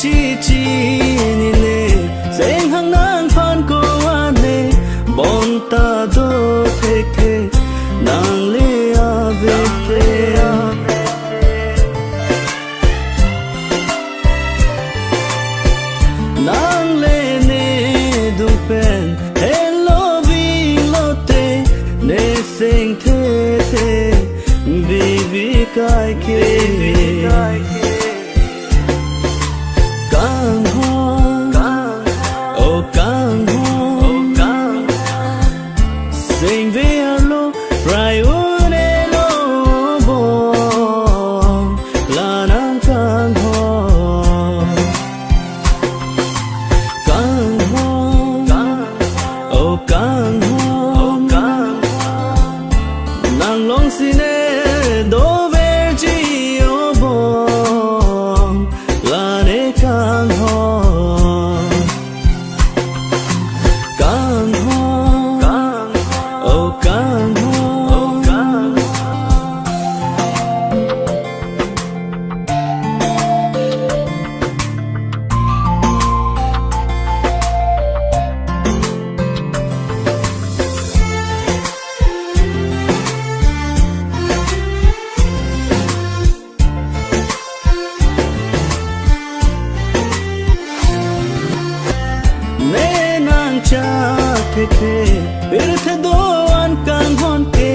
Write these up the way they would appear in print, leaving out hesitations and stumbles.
chi chi ni le seng hang nang phan ko ane bon ta do the the nang le ave te nang le ne du pen hello vi lo te ne seng the the baby kai ke càng hoa oh càng hoa sing ve alo rai une lo bon la nang càng hoa oh càng hoa nang long sine do ver chi oh bon la ne càng ke ke bir the do an kan hon ke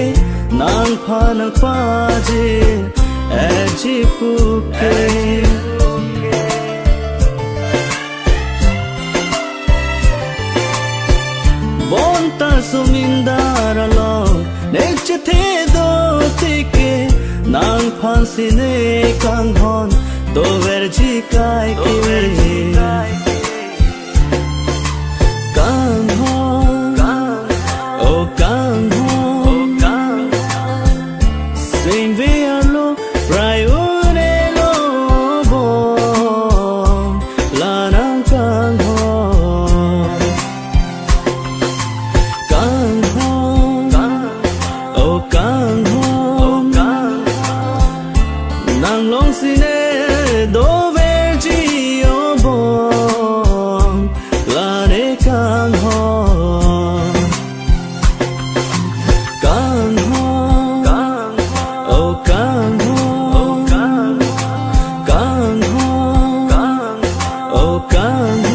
nang pha nang pa je a ji pu ke bon ta sumindar lo ne che the do ti ke nang phan si ne kan hon do ver ji kai ke sing ve alo rai une lo bon la nang càng hoa oh càng hoa nang long sine do ver chi oh bon la ne càng hoa càng